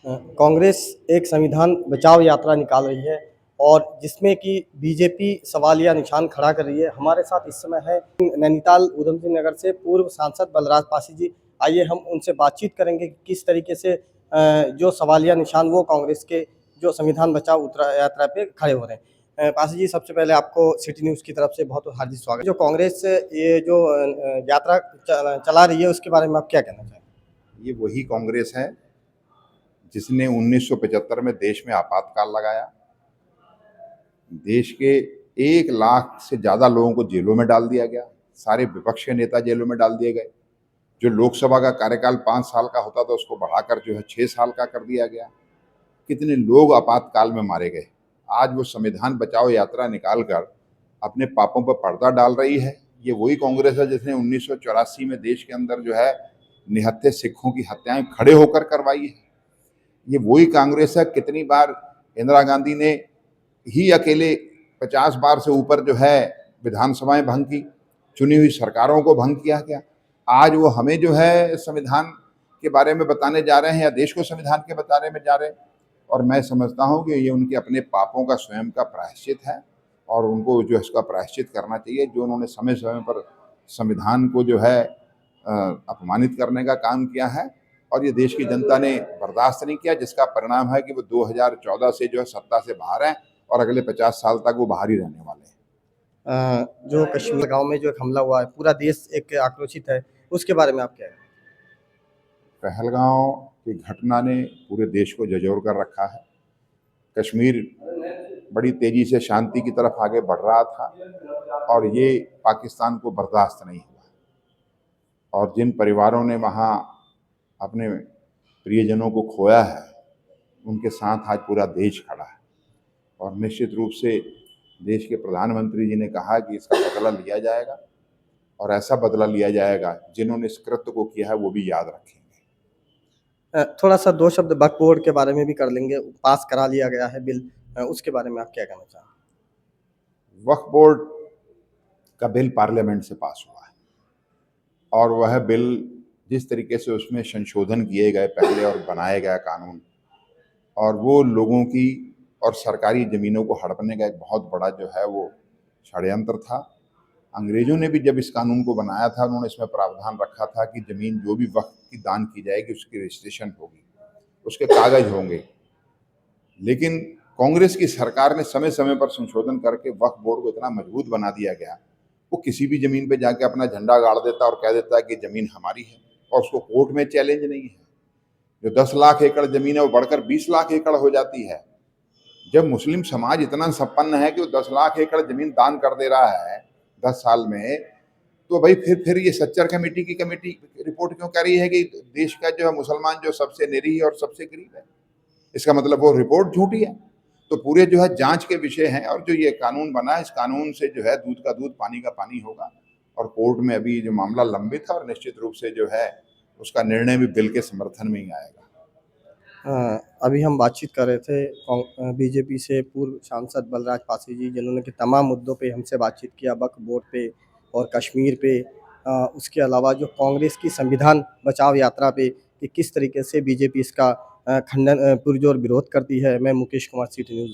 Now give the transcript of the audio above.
कांग्रेस एक संविधान बचाओ यात्रा निकाल रही है और जिसमें कि बीजेपी सवालिया निशान खड़ा कर रही है। हमारे साथ इस समय है नैनीताल उधमसिंह नगर से पूर्व सांसद बलराज पासी जी। आइए हम उनसे बातचीत करेंगे कि किस तरीके से जो सवालिया निशान वो कांग्रेस के जो संविधान बचाओ यात्रा पे खड़े हो रहे हैं। पासी जी, सबसे पहले आपको सिटी न्यूज़ की तरफ से बहुत हार्दिक स्वागत। जो कांग्रेस ये जो यात्रा चला रही है उसके बारे में आप क्या कहना चाहेंगे? ये वही कांग्रेस है जिसने 1975 में देश में आपातकाल लगाया, देश के 1 लाख से ज़्यादा लोगों को जेलों में डाल दिया गया, सारे विपक्ष के नेता जेलों में डाल दिए गए। जो लोकसभा का कार्यकाल 5 साल का होता था उसको बढ़ाकर जो है 6 साल का कर दिया गया। कितने लोग आपातकाल में मारे गए। आज वो संविधान बचाओ यात्रा निकालकर अपने पापों पर पर्दा डाल रही है। ये वही कांग्रेस है जिसने 1984 में देश के अंदर जो है निहत्थे सिखों की हत्याएं खड़े होकर करवाई है। ये वही कांग्रेस है, कितनी बार इंदिरा गांधी ने ही अकेले 50 बार से ऊपर जो है विधानसभाएं भंग की, चुनी हुई सरकारों को भंग किया गया। आज वो हमें जो है संविधान के बारे में बताने जा रहे हैं या देश को संविधान के बारे में जा रहे हैं। और मैं समझता हूँ कि ये उनके अपने पापों का स्वयं का प्रायश्चित है और उनको जो इसका प्रायश्चित करना चाहिए। जो उन्होंने समय समय पर संविधान को जो है अपमानित करने का काम किया है और ये देश की जनता ने बर्दाश्त नहीं किया, जिसका परिणाम है कि वो 2014 से जो है सत्ता से बाहर हैं और अगले 50 साल तक वो बाहर ही रहने वाले हैं। जो कश्मीर गांव में जो एक हमला हुआ है, पूरा देश एक आक्रोशित है, उसके बारे में आप क्या कहें? पहलगांव की घटना ने पूरे देश को झंझोर कर रखा है। कश्मीर बड़ी तेजी से शांति की तरफ आगे बढ़ रहा था और ये पाकिस्तान को बर्दाश्त नहीं हुआ और जिन परिवारों ने वहाँ अपने प्रियजनों को खोया है उनके साथ आज पूरा देश खड़ा है। और निश्चित रूप से देश के प्रधानमंत्री जी ने कहा कि इसका बदला लिया जाएगा और ऐसा बदला लिया जाएगा जिन्होंने इस कृत्य को किया है वो भी याद रखेंगे। थोड़ा सा 2 शब्द वक्फ बोर्ड के बारे में भी कर लेंगे। पास करा लिया गया है बिल, उसके बारे में आप क्या कहना चाहेंगे? वक्फ बोर्ड का बिल पार्लियामेंट से पास हुआ है और वह बिल जिस तरीके से उसमें संशोधन किए गए पहले और बनाया गया कानून, और वो लोगों की और सरकारी ज़मीनों को हड़पने का एक बहुत बड़ा जो है वो षड्यंत्र था। अंग्रेज़ों ने भी जब इस कानून को बनाया था उन्होंने इसमें प्रावधान रखा था कि ज़मीन जो भी वक्फ की दान की जाएगी उसकी रजिस्ट्रेशन होगी, उसके कागज़ होंगे। लेकिन कांग्रेस की सरकार ने समय समय पर संशोधन करके वक्फ बोर्ड को इतना मजबूत बना दिया गया, वो किसी भी ज़मीन पे जाके अपना झंडा गाड़ देता और कह देता है कि ज़मीन हमारी है और उसको कोर्ट में चैलेंज नहीं है। जो 10 लाख एकड़ ज़मीन है वो बढ़कर 20 लाख एकड़ हो जाती है। जब मुस्लिम समाज इतना संपन्न है कि वो 10 लाख एकड़ ज़मीन दान कर दे रहा है 10 साल में, तो भाई फिर ये सच्चर कमेटी की रिपोर्ट क्यों कह रही है कि देश का जो है मुसलमान जो सबसे निरीह और सबसे गरीब है? इसका मतलब वो रिपोर्ट झूठी है। तो पूरे जो है जांच के विषय हैं और जो ये कानून बना है इस कानून से जो है दूध का दूध पानी का पानी होगा और कोर्ट में अभी जो मामला लंबित है और निश्चित रूप से जो है उसका निर्णय भी बिल के समर्थन में ही आएगा। अभी हम बातचीत कर रहे थे बीजेपी से पूर्व सांसद बलराज पासी जी, जिन्होंने कि तमाम मुद्दों पे हमसे बातचीत किया, वक्फ बोर्ड पे और कश्मीर पे। उसके अलावा जो कांग्रेस की संविधान बचाओ यात्रा पे कि किस तरीके से बीजेपी इसका खंडन पुरजोर विरोध करती है। मैं मुकेश कुमार, सिटी न्यूज़।